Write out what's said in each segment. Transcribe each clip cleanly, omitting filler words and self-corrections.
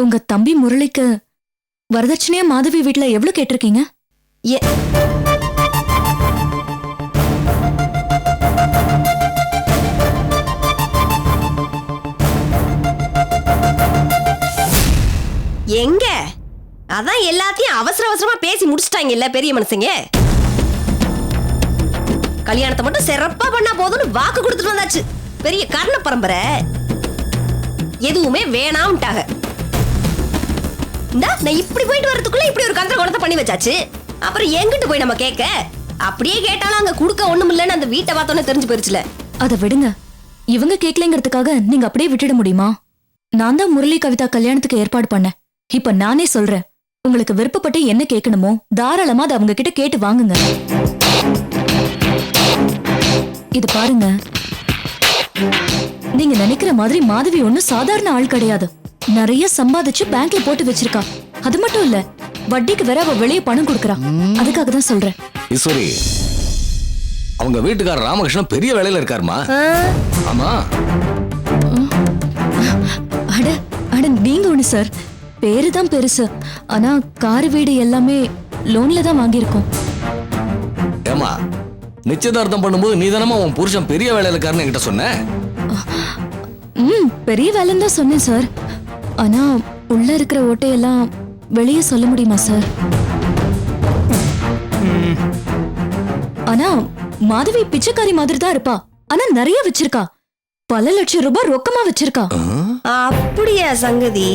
உங்க தம்பி முரளிக்கு வரதட்சணையா மாதவி வீட்டுல எவ்வளவு கேட்டிருக்கீங்க? எங்க அதான் எல்லாத்தையும் அவசர அவசரமா பேசி முடிச்சிட்டாங்க இல்ல பெரிய மனுஷங்க. கல்யாணத்தை மட்டும் சிறப்பா பண்ணா போதும்னு வாக்கு கொடுத்துட்டு வந்தாச்சு. பெரிய கர்ண பரம்பரை எதுவுமே வேணாம்ட்டாங்க. நான் இப்படி போயிட்டு வரதுக்குள்ள இப்படி ஒரு கந்தர குணத்தை பண்ணி வச்சாச்சு. அப்புறம் எங்கிட்டு போய் நம்ம கேட்க? அப்படியே கேட்டாலும் அங்க குடுக்க ஒண்ணும் இல்லன்னு அந்த வீட்டை பார்த்தோன்னே தெரிஞ்சு போயிருச்சுல. அத விடுங்க. இவங்க கேட்கலங்கிறதுக்காக நீங்க அப்படியே விட்டுட முடியுமா? நான் தான் முரளி கவிதா கல்யாணத்துக்கு ஏற்பாடு பண்ணேன். இப்ப நானே சொல்றேன், உங்களுக்கு விருப்பப்பட்டு என்ன கேட்கணுமோ தாராளமா அதை அவங்க கிட்ட கேட்டு வாங்குங்க. இது பாருங்க, நீங்க நினைக்கிற மாதிரி மாதவி ஒண்ணும் சாதாரண ஆள் கிடையாது. நிறைய சம்பாதிச்சு பேங்க்ல போட்டு வச்சிருக்கா. அது மட்டும் இல்ல, வட்டிக்கு வேற அவ வெளியே பணம் கொடுக்கறா. அதுக்காக தான் சொல்றேன். ஈஸ்வரி, அவங்க வீட்டுக்காரர் ராமகிருஷ்ணன் பெரிய வேலையில இருக்காருமா. ஆமா. அட அட நீங்க ஒண்ணு சார், பேருதான் பெருசு. ஆனா கார் வீடு எல்லாமே லோன்ல தான் வாங்கியிருக்கோம். ஏமா, நிச்சயதார்த்தம் பண்ணும்போது நீ தானமா உன் புருஷன் பெரிய வேலையில இருக்காருன்னு என்கிட்ட சொன்ன? பெரிய வேலைன்னு தான் சொன்னேன் சார். ஆனா உள்ள இருக்கிற ஓட்டையெல்லாம் வெளியே சொல்ல முடியுமா சார்? ஆனா மாதவி பிச்சைக்காரி மாதிரி தான் இருப்பா. ஆனா நிறைய வச்சிருக்கா. பல லட்சம் ரூபாய் ரொக்கமா வச்சிருக்கா. அப்படியா சங்கதி?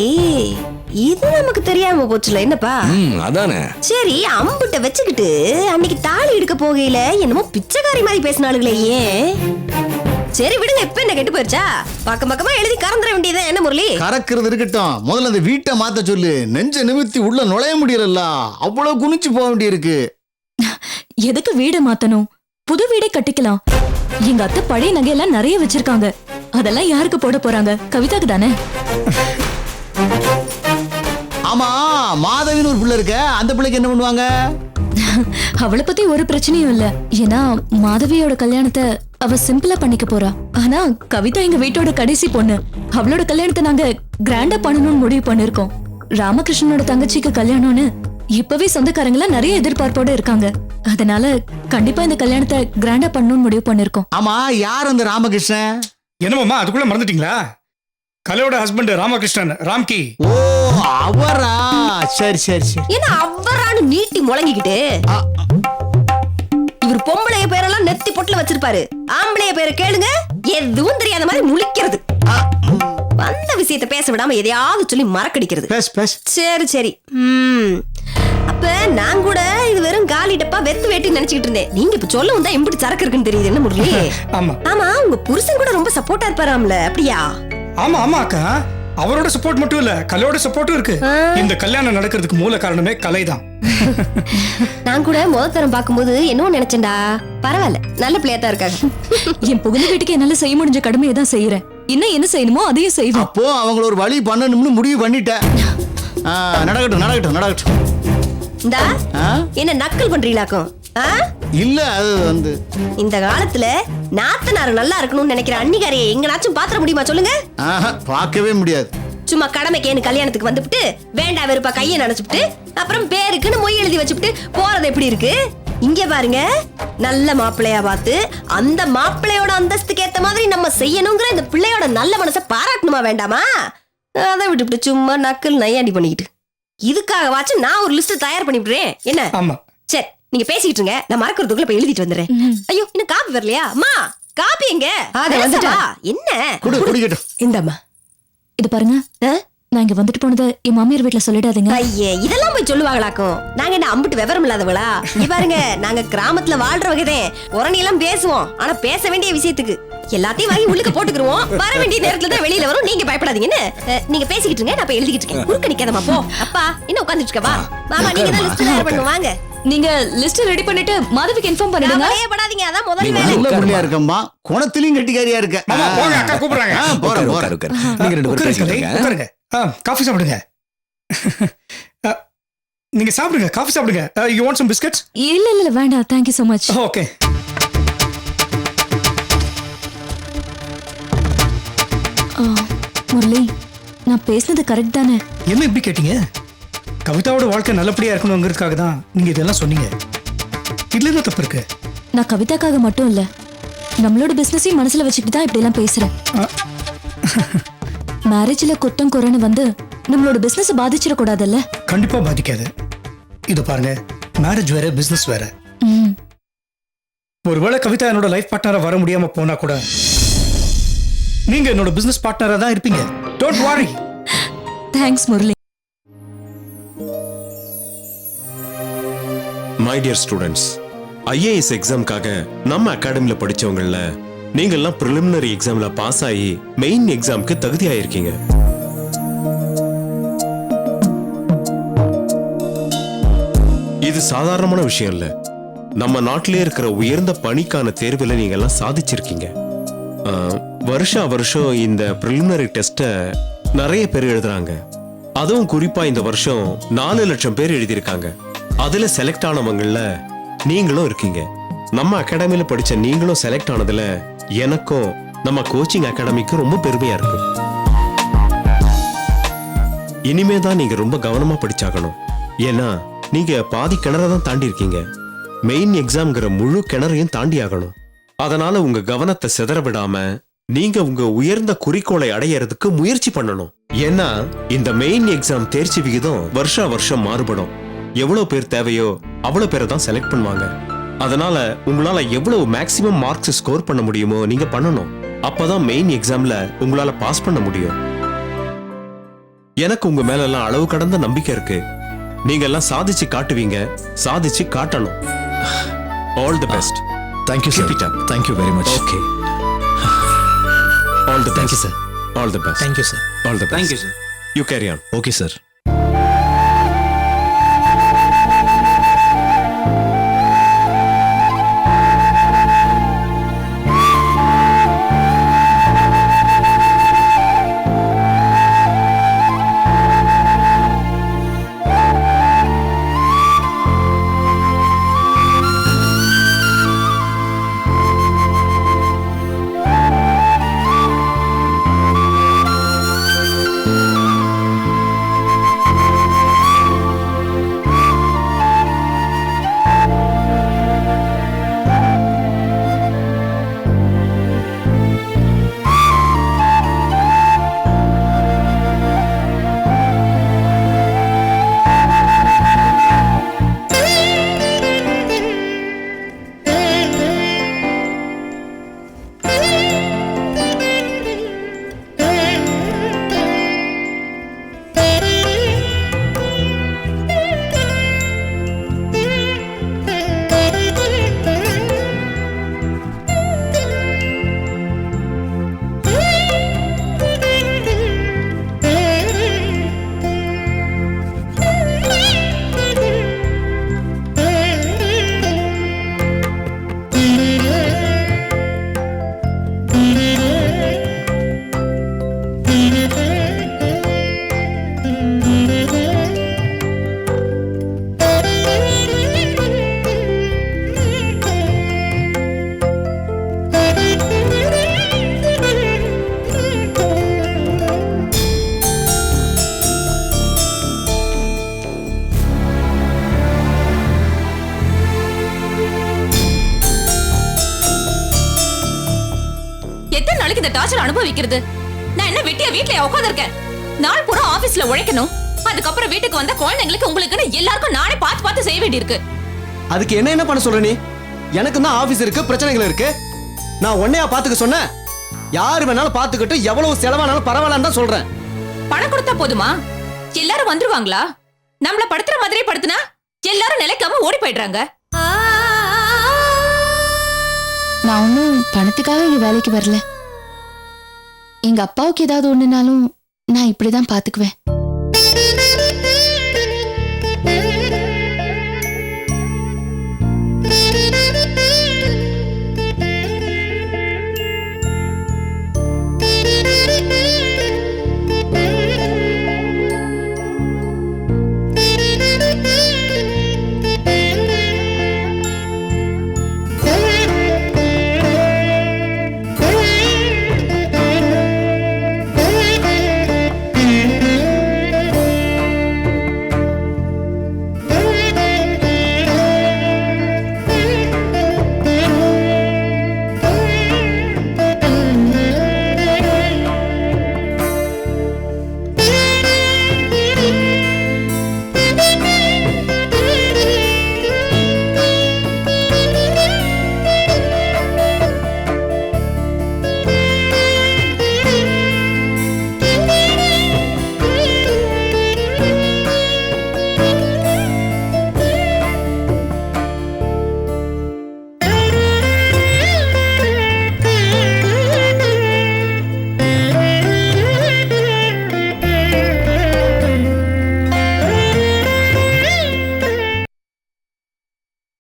இது நமக்கு தெரியாம போச்சுல. என்னப்பா? அதானே. சரி, அம்புட்ட வச்சுக்கிட்டு அன்னைக்கு தாலி எடுக்க போகையில என்னமோ பிச்சைக்காரி மாதிரி பேசினாளுங்களே, ஏன்? சரி விடுங்க, இப்ப என்ன கெட்டு போயிருச்சா? பக்கம் பக்கமா எழுதி கறந்துட வேண்டியது என்ன முரளி? கறக்கிறது இருக்கட்டும், முதல்ல அந்த வீட்டை மாத்த சொல்லு. நெஞ்ச நிமித்தி உள்ள நுழைய முடியல, அவ்வளவு குனிச்சு போக வேண்டியிருக்கு. எதுக்கு வீடை மாத்தணும்? புது வீடை கட்டிக்கலாம். எங்க அத்தை பழைய நகையெல்லாம் நிறைய வச்சிருக்காங்க. அதெல்லாம் யாருக்கு போட போறாங்க? கவிதாக்கு தானே. ஆமா, மாதவின்னு ஒரு பிள்ளை இருக்க, அந்த பிள்ளைக்கு என்ன பண்ணுவாங்க? அவளை பத்தி ஒரு பிரச்சனையும் இல்ல. ஏன்னா மாதவியோட கல்யாணத்தை அவ சிம்பிளா பண்ணிக்க போறா. ஆனா கவிதா எங்க வீட்டோட கடைசி பொண்ணு. அவளோட கல்யாணத்தை நாங்க கிராண்டா பண்ணணும்னு முடிவு பண்ணிருக்கோம். ராமகிருஷ்ணனோட தங்கச்சிக்கு கல்யாணம்னு இப்பவே சொந்தக்காரங்களா நிறைய எதிர்பார்ப்போட இருக்காங்க. அதனால கண்டிப்பா இந்த கல்யாணத்தை கிராண்டா பண்ணணும்னு முடிவு பண்ணிருக்கோம். ஆமா, யார் அந்த ராமகிருஷ்ணன்? என்னமாமா, அதுக்குள்ள மறந்துட்டீங்களா? கலையோட ஹஸ்பண்ட் ராமகிருஷ்ணன், ராம்கி. ஓ, அவரா? சரி சரி சரி. என்ன அவரான்னு நீட்டி முழங்கிக்கிட்டு? இவர் பொம்பளைய பேரெல்லாம் நெத்தி பொட்டுல வச்சிருப்பாரு. ஆம்பளைய பேரை கேளுங்க, எதுவும் தெரியாத மாதிரி முழிக்கிறது. வந்த விஷயத்தை பேச விடாம எதையாவது சொல்லி மறக்கடிக்கிறது. சரி சரி. அப்ப நான் கூட இது வெறும் காலி டப்பா வெத்து வேட்டி நினைச்சுக்கிட்டு இருந்தேன். நீங்க இப்ப சொல்ல வந்தா எப்படி சரக்கு இருக்குன்னு தெரியுது. என்ன முரளி? ஆமா, உங்க புருஷன் கூட ரொம்ப சப்போர்ட்டா இருப்பாராம்ல, அப்படியா? ஆமா ஆமா அக்கா, அவரோட சப்போர்ட் மட்டும் இல்ல, கலையோட சப்போர்ட்டும் இருக்கு. இந்த கல்யாணம் நடக்கிறதுக்கு மூல காரணமே கலைதான். நான் கூட முதல் தரம் பாக்கும்போது என்ன நினைச்சேன்டா, பரவாயில்ல நல்ல பிள்ளையா தான் இருக்காங்க. என் புகுந்த வீட்டுக்கு என்னால செய்ய முடிஞ்ச கடமையை தான் செய்யறேன். இன்னும் என்ன செய்யணுமோ அதையும் செய்வேன். அப்போ அவங்கள ஒரு வழி பண்ணணும்னு முடிவு பண்ணிட்டேன். நடக்கட்டும் நடக்கட்டும் நடக்கட்டும். என்ன நக்கல் பண்றீங்களாக்கும்? இல்ல, அது வந்து இந்த காலத்துல நாத்தனார் நல்லா இருக்கணும்னு நினைக்கிற அன்னிகாரியை எங்கனாச்சும் பாத்திர முடியுமா சொல்லுங்க? பார்க்கவே முடியாது. சும்மா கடமைக்கேன்னு கல்யாணத்துக்கு வந்துட்டு வேண்டா வெறுப்பா கையை நினைச்சுட்டு அப்புறம் பேருக்குன்னு மொய் எழுதி வச்சுட்டு போறது எப்படி இருக்கு? இங்க பாருங்க, நல்ல மாப்பிள்ளையா பார்த்து அந்த மாப்பிள்ளையோட அந்தஸ்துக்கு ஏத்த மாதிரி நம்ம செய்யணுங்கிற இந்த பிள்ளையோட நல்ல மனசை பாராட்டணுமா வேண்டாமா? அதை விட்டு சும்மா நக்கல் நையாண்டி பண்ணிக்கிட்டு இதுக்காகவாச்சும் நான் ஒரு லிஸ்ட் தயார் பண்ணிவிடுறேன். என்ன? ஆமா. சரி, நீங்க பேசிக்கிட்டு இருங்க, நான் மறக்கிறதுக்குள்ள போய் எழுதிட்டு வந்துடுறேன். ஐயோ, இன்னும் காப்பி வரலையா? அம்மா, காப்பி எங்க? என்ன குடிக்கட்டும். இந்தம்மா, இது பாருங்க, நான் இங்க வந்துட்டு போனதை என் மாமியார் வீட்ல சொல்லிடாதீங்க. ஐயே இதெல்லாம் போய் சொல்லுவாங்களாக்கும். நாங்க என்ன அம்பிட்டு விவரம் இல்லாதவளா? இங்க பாருங்க, நாங்க கிராமத்துல வாழ்ற வகைதான். உரணி எல்லாம் பேசுவோம், ஆனா பேச வேண்டிய விஷயத்துக்கு எல்லாத்தையும் வாங்கி உள்ளுக்கு போட்டுக்குருவோம். வர வேண்டிய நேரத்துல தான் வெளியில வரும். நீங்க பயப்படாதீங்கன்னு நீங்க பேசிக்கிட்டு இருங்க, நான் போய் எழுதிக்கிட்டு இருக்கேன். குறுக்க நிக்காதமா போ. அப்பா என்ன உட்கார்ந்துட்டு இருக்க? வா மாமா, நீங்க தான் லிஸ்ட் தயார் பண்ணுங்க. வாங்க, நீங்க லிஸ்ட் ரெடி பண்ணிட்டு மாதவிக்கு இன்ஃபார்ம் பண்ணிடுங்க. பயப்படாதீங்க, அதான் முதல் வேலை. நல்ல புள்ளையா இருக்கம்மா, குணத்திலையும் கெட்டிக்காரியா இருக்க. மாமா போங்க, அக்கா கூப்பிடுறாங்க. போறேன் போறேன். நீங்க ரெண்டு பேரும் உட்காருங்க, பேசிக்கிட்டு இருங்க. உட்காருங்க. காஃபி சாப்பிடுங்க. நீங்க சாப்பிடுங்க, காஃபி சாப்பிடுங்க. You want some biscuits? இல்ல இல்ல வேண்டாம், thank you so much. Okay. Murali, நான் பேசுனது கரெக்ட் தானே? என்ன இப்படி கேட்டீங்க? கவிதாவோட வாழ்க்கை நல்லபடியா இருக்கணுங்கிறதுக்காக தான் நீங்க இதெல்லாம் சொன்னீங்க. இதுல என்ன தப்பு இருக்கு? நான் கவிதாக்காக மட்டும் இல்ல, நம்மளோட பிசினஸையும் மனசுல வச்சுக்கிட்டு தான் இப்படி எல்லாம் பேசுறேன். மேரேஜ்ல குத்தம் குறைன்னு வந்து நம்மளோட பிசினஸ் பாதிச்சிடக்கூடாதுல்ல? கண்டிப்பா பாதிக்காது. இது பாருங்க, மேரேஜ் வேற பிசினஸ் வேற. ம். ஒருவேளை கவிதா என்னோட லைஃப் பார்ட்னரா வர முடியாம போனா கூட நீங்க என்னோட பிசினஸ் பார்ட்னரா தான் இருப்பீங்க. Don't worry. Thanks Murali. My dear students, IAS எக்ஸாம்காக நம்ம அகாடமில படிச்சவங்கள நீங்கெல்லாம் ப்ரிலிமினரி எக்ஸாம்ல பாஸ் ஆகி மெயின் எக்ஸாம்க்கு தகுதி ஆயிருக்கீங்க. இது சாதாரணமான விஷயம் இல்ல. நம்ம நாட்டிலே இருக்கிற உயர்ந்த பணிக்கான தேர்வுல நீங்க எல்லாம் சாதிச்சிருக்கீங்க. வருஷம் இந்த ப்ரிலிமினரி டெஸ்ட்டை நிறைய பேர் எழுதுறாங்க. அதுவும் குறிப்பா இந்த வருஷம் 4 லட்சம் பேர் எழுதியிருக்காங்க. அதுல செலக்ட் ஆனவங்கள்ல நீங்களும் இருக்கீங்க. நம்ம அகாடமில படிச்ச நீங்களும் செலக்ட் ஆனதுல எனக்கும் நம்ம கோச்சிங் அகாடமிக்கும் ரொம்ப பெருமையா இருக்கு. இனிமே தான் நீங்க ரொம்ப கவனமா படிச்சாகணும். ஏன்னா நீங்க பாதி கிணற தான் தாண்டி இருக்கீங்க. மெயின் எக்ஸாம்ங்கிற முழு கிணறையும் தாண்டி ஆகணும். அதனால உங்க கவனத்தை சிதற விடாம நீங்க உங்க உயர்ந்த குறிக்கோளை அடையறதுக்கு முயற்சி பண்ணணும். ஏன்னா இந்த மெயின் எக்ஸாம் தேர்ச்சி விகிதம் வருஷம் மாறுபடும். எவ்வளவு பேர் தேவையோ அவ்வளவு பேரை தான் செலக்ட் பண்ணுவாங்க. அதனால உங்களால எவ்வளவு மேக்ஸிமம் மார்க்ஸ் ஸ்கோர் பண்ண முடியுமோ நீங்க பண்ணணும். அப்பதான் மெயின் எக்ஸாம்ல உங்களால பாஸ் பண்ண முடியும். எனக்கு உங்க மேல எல்லாம் அளவு கடந்த நம்பிக்கை இருக்கு. நீங்க எல்லாம் சாதிச்சு காட்டுவீங்க, சாதிச்சு காட்டணும். All the best. Thank you, sir. Keep it up. Thank you very much. Okay. All the best. Thank you, sir. All the best. Thank you, sir. All the best. Thank you, sir. You carry on. Okay, sir. இந்த torture அனுபவிக்கிறது? நான் என்ன வெட்டியா வீட்ல உட்கார்ந்து இருக்கேன்? நாள் பூரா ஆபீஸ்ல உழைக்கணும். அதுக்கப்புறம் வீட்டுக்கு வந்த குழந்தைங்களுக்கு உங்களுக்குன்னு எல்லாருக்கும் நானே பார்த்து செய்ய வேண்டியிருக்கு. அதுக்கு என்ன பண்ண சொல்ற நீ? எனக்கு தான் ஆபீஸ் இருக்கு, பிரச்சனைகள் இருக்கு. நான் உன்னையா பாத்துக்க சொன்னேன்? யாரு வேணாலும் பாத்துக்கிட்டு எவ்வளவு செலவானாலும் பரவாயில்லன்னு தான் சொல்றேன். பணம் கொடுத்தா போதுமா? எல்லாரும் வந்துருவாங்களா? நம்மள படுத்துற மாதிரியே படுத்துனா எல்லாரும் நிலைக்காம ஓடி போயிடுறாங்க. நான் ஒன்னும் பணத்துக்காக இங்க வேலைக்கு வரல. எங்க அப்பாவுக்கு ஏதாவது ஒண்ணுனாலும் நான் இப்படிதான் பாத்துக்குவேன்.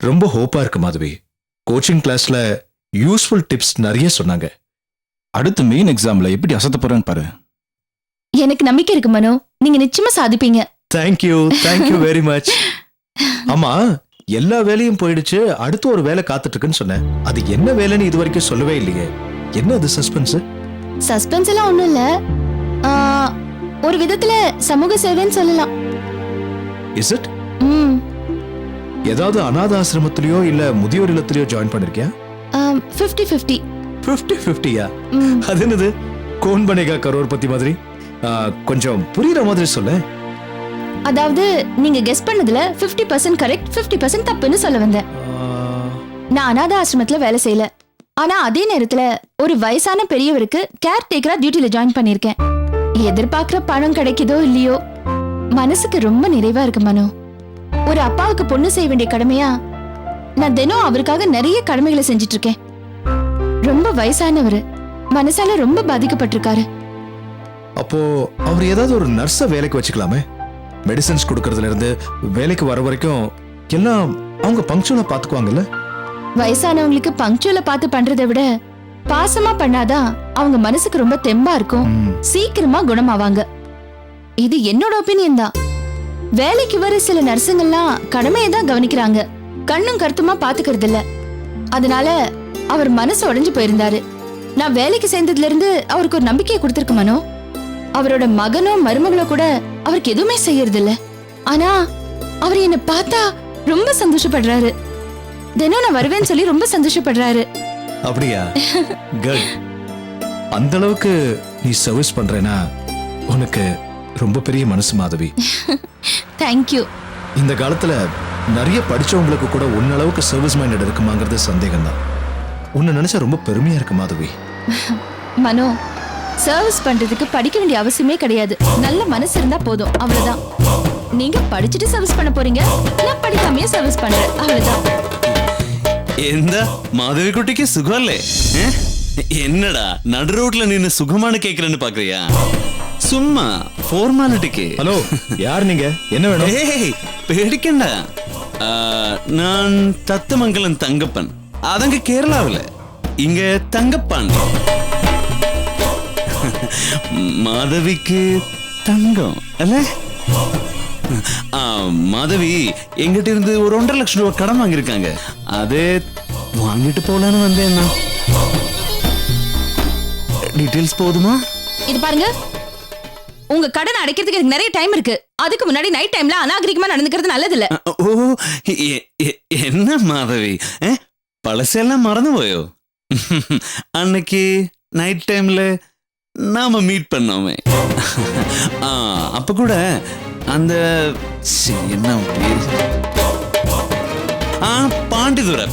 ரொம்ப ஹோப்பா இருக்கு மாதவி. கோச்சிங் கிளாஸ்ல யூஸ்ஃபுல் டிப்ஸ் நிறைய சொன்னாங்க. அடுத்து மெயின் எக்ஸாம்ல எப்படி அசத்த போறேன்னு பாரு. எனக்கு நம்பிக்கை இருக்கு மனோ, நீங்க நிச்சயமா சாதிப்பீங்க. Thank you very much. ஆமா, எல்லா வேலையும் போயிடுச்சு, அடுத்து ஒரு வேலை காத்துட்டு இருக்குன்னு சொன்னேன். அது என்ன வேலைன்னு இது வரைக்கும் சொல்லவே இல்லையே. என்ன அது சஸ்பென்ஸ்? சஸ்பென்ஸ் எல்லாம் ஒண்ணும் இல்ல. ஒரு விதத்துல சமூக சேவைன்னு சொல்லலாம். Is it? ஏதாவது அநாத ஆசிரமத்திலயோ இல்ல முதியோர் இல்லத்திலயோ ஜாயின் பண்ணிருக்கியா? 50-50. 50-50யா? அது என்னது கோன் பனேகா கரோர்பதி மாதிரி? கொஞ்சம் புரியுற மாதிரி சொல்ல. அதாவது நீங்க கெஸ் பண்ணதுல 50% கரெக்ட், 50% தப்புன்னு சொல்ல வந்தேன். நான் அநாத ஆசிரமத்துல வேலை செய்யல. ஆனா அதே நேரத்துல ஒரு வயசான பெரியவருக்கு கேர் டேக்கரா டியூட்டில ஜாயின் பண்ணிருக்கேன். எதிர்பார்க்கிற பணம் கிடைக்குதோ இல்லையோ, மனசுக்கு ரொம்ப நிறைவா இருக்கு மனோ. ஒரு அப்பாவுக்கு பொண்ணு செய்ய வேண்டிய கடமையா நான் தினம் அவருக்காக நிறைய கடமைகளை செஞ்சிட்டு இருக்கேன். ரொம்ப வயசானவரு, மனசால ரொம்ப பாதிக்கப்பட்டிருக்காரு. அப்போ அவர் ஏதாவது ஒரு நர்ஸ வேலைக்கு வச்சுக்கலாமே? மெடிசன்ஸ் கொடுக்கறதுல இருந்து வேலைக்கு வர வரைக்கும் எல்லாம் அவங்க பங்க்சுவலா பாத்துக்குவாங்கல்ல? வயசானவங்களுக்கு பங்க்சுவலா பார்த்து பண்றதை விட பாசமா பண்ணாதான் அவங்க மனசுக்கு ரொம்ப தெம்பா இருக்கும், சீக்கிரமா குணமாவாங்க. இது என்னோட ஒப்பீனியன் தான். வேலைக்கு வர சில நர்ஸுங்கெல்லாம் கடமையை தான் கவனிக்கிறாங்க, கண்ணும் கருத்துமா பாத்துக்கிறது இல்ல. அதனால அவர் மனசு உடைஞ்சு போயிருந்தாரு. நான் வேலைக்கு சேர்ந்ததுல இருந்து அவருக்கு ஒரு நம்பிக்கையை கொடுத்திருக்கு மனோ. அவரோட மகனோ மருமகளோ கூட அவருக்கு எதுவுமே செய்யறது இல்ல. ஆனா அவர் என்ன பார்த்தா ரொம்ப சந்தோஷப்படுறாரு. தினம் நான் வருவேன்னு சொல்லி ரொம்ப சந்தோஷப்படுறாரு. அப்படியா? குட். அந்த அளவுக்கு நீ சர்வீஸ் பண்றேனா உனக்கு ரொம்ப பெரிய மனசு மாதவி. தேங்க்யூ. இந்த காலத்துல நிறைய படிச்சவங்களுக்கு கூட உன்ன அளவுக்கு சர்வீஸ் மைண்டட் இருக்குமாங்கிறது சந்தேகம் தான். உன்னை நினைச்சா ரொம்ப பெருமையா இருக்கு மாதவி. மனோ, சர்வீஸ் பண்றதுக்கு படிக்க வேண்டிய அவசியமே கிடையாது. நல்ல மனசு இருந்தா போதும், அவ்வளவுதான். நீங்க படிச்சுட்டு சர்வீஸ் பண்ண போறீங்க, நான் படிக்காமயே சர்வீஸ் பண்றேன், அவ்வளவுதான். எந்த மாதவி குட்டிக்கு சுகம் இல்லே? என்னடா நடு ரோட்ல நின்னு சுகமான கேக்குறேன்னு பாக்குறியா? சும்மா ஃபார்மாலிட்டிக்கு. ஹலோ, யார் நீங்க? என்ன வேணும்? ஏய் பேடிக்கண்டா. நான் தத்தமங்கலம் தங்கப்பன். அதங்க கேரளாவில், இங்க தங்கப்பாண்டி. மாதவிக்கு தங்கம் அல்ல? மாதவி எங்கிட்ட இருந்து ஒரு 1.5 லட்சம் ரூபாய் கடன் வாங்கியிருக்காங்க. அது வாங்கிட்டு போலான்னு வந்தேன். டீடைல்ஸ் போதுமா? இது பாருங்க, உங்க கடன் அடைக்கிறதுக்கு எனக்கு நிறைய டைம் இருக்கு. அதுக்கு முன்னாடி நைட் டைம்ல அநாகரிகமா நடந்துக்கிறது நல்லது இல்ல. ஓ, என்ன மாதவி, பழசெல்லாம் மறந்து போயோ? அன்னைக்கு நைட் டைம்ல நாம மீட் பண்ணோமே, அப்ப கூட அந்த என்ன பாண்டிதுரை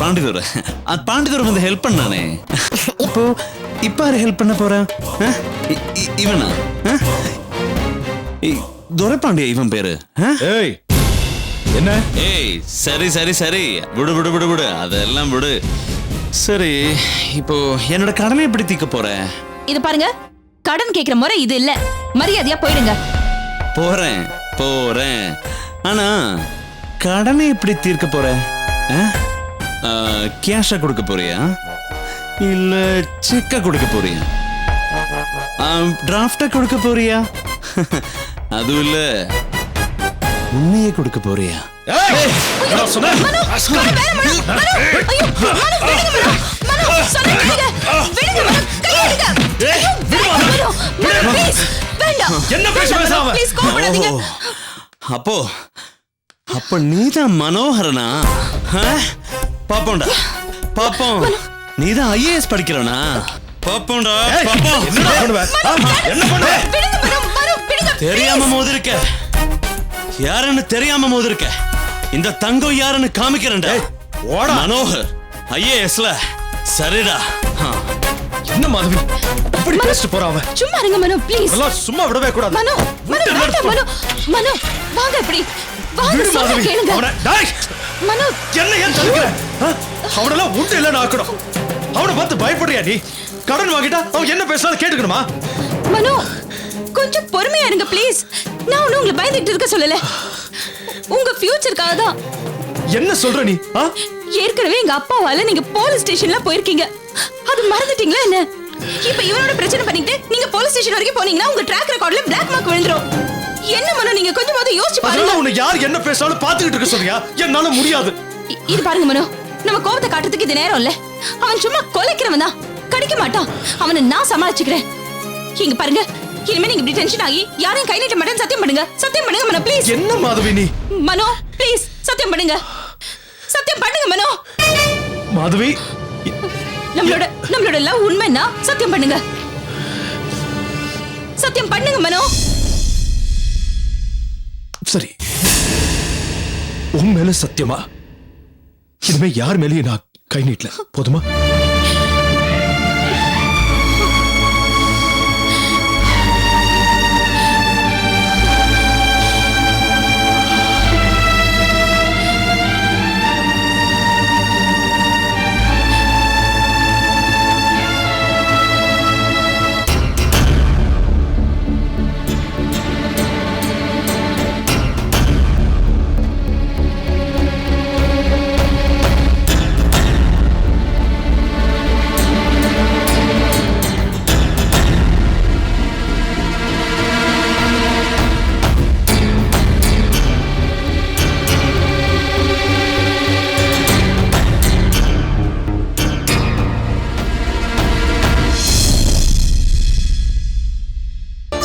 பாண்டிதுரை வந்து ஹெல்ப் பண்ணானே. இப்போ இப்ப ஹெல்ப் பண்ண போறேன் இவனா? துரைப்பாண்டிய இவன் பேரு ஆ? ஏய் என்ன ஏய் சரி சரி சரி விடு விடு விடு விடு அதெல்லாம் விடு. சரி இப்போ என்னோட கடனை எப்படி தீர்க்க போற? இது பாருங்க, கடன் கேக்குற முறை இது இல்ல. மரியாதையா போயிடுங்க. போறேன் போறேன். ஆனா கடனை எப்படி தீர்க்க போற? கேஷா கொடுக்க போறியா இல்ல செக்கா கொடுக்க போறியா? டிராஃப்டா கொடுக்க போறியா? அதுவும் இல்ல உண்மையே கொடுக்க போறியா? அப்போ அப்ப நீதான் மனோகரனா? பாப்போண்டா பாப்போம். நீதான் ஐஏஎஸ் படிக்கிறனா? பாப்போண்டா பாப்போம். என்ன பண்ணுவ? தெரியாம மோதிருக்க. யாருன்னு தெரியாம மோதிருக்க. இந்த தங்கம் யாருன்னு காமிக்கிறேன்டா. மனோகர் ஐஏஎஸ்ல. சரிடா. என்ன மாதவி இப்படி பேசிட்டு போறாவ? சும்மா இருங்க மனோ ப்ளீஸ். எல்லாம் சும்மா விடவே கூடாது. மனோ மனோ வேண்டாம் மனோ. மனோ வாங்க இப்படி வாங்க சொல்ல கேளுங்க. அவனை டேய் மனோ என்ன ஏன் தடுக்கற? அவனெல்லாம் உண்டு இல்ல ஆக்கணும். அவனை பார்த்து பயப்படுறியா நீ? கடன் வாங்கிட்டா அவன் என்ன பேசினாலும் கேட்டுக்கணுமா? மனோ கொஞ்சம் பொறுமையா இருங்க ப்ளீஸ். நான் ஒன்னும் உங்களை பயந்துட்டு இருக்க சொல்லல. உங்க ஃபியூச்சருக்காக தான். என்ன சொல்ற நீ? ஏற்கனவே எங்க அப்பாவால நீங்க போலீஸ் ஸ்டேஷன்ல போயிருக்கீங்க. அது மறந்துட்டீங்களா என்ன? இப்ப இவனோட பிரச்சனை பண்ணிட்டு நீங்க போலீஸ் ஸ்டேஷன் வரைக்கும் போனீங்கன்னா உங்க ட்ராக் ரெக்கார்ட்ல பிளாக் மார்க் விழுந்துரும். என்ன மனோ நீங்க கொஞ்சமாவது யோசிச்சு பாருங்க. உன்னை யார் என்ன பேசினாலும் பாத்துக்கிட்டு இருக்க சொல்றியா? என்னால முடியாது. இது பாருங்க மனோ, நம்ம கோபத்தை காட்டுறதுக்கு இது நேரம் இல்ல. அவன் சும்மா கொலைக்கிறவன் தான், கடிக்க மாட்டான். அவனை நான் சமாளிச்சுக்கிறேன். இங்க பாருங்க, இனிமே நீங்க இப்படி டென்ஷன் ஆகி யாரையும் கை நீட்ட மாட்டேன்னு சத்தியம் பண்ணுங்க. சத்தியம் பண்ணுங்க மனோ ப்ளீஸ். என்ன மாதவி நீ? மனோ ப்ளீஸ் சத்தியம் பண்ணுங்க. சத்தியம் பண்ணுங்க மனோ. மாதவி நம்மளோட லவ் உண்மைன்னா சத்தியம் பண்ணுங்க. சத்தியம் பண்ணுங்க மனோ. சரி, உன் மேல சத்தியமா? இனிமே யார் மேலேயும் நான் கை நீட்டல. போதுமா?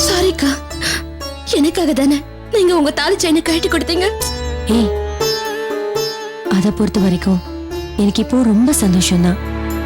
சாரிக்கா, எனக்காக தானே நீங்க உங்க தாலி செயினை கழட்டி கொடுத்தீங்க. ஏய், அத பொறுத்த வரைக்கும் எனக்கு இப்போ ரொம்ப சந்தோஷம் தான்.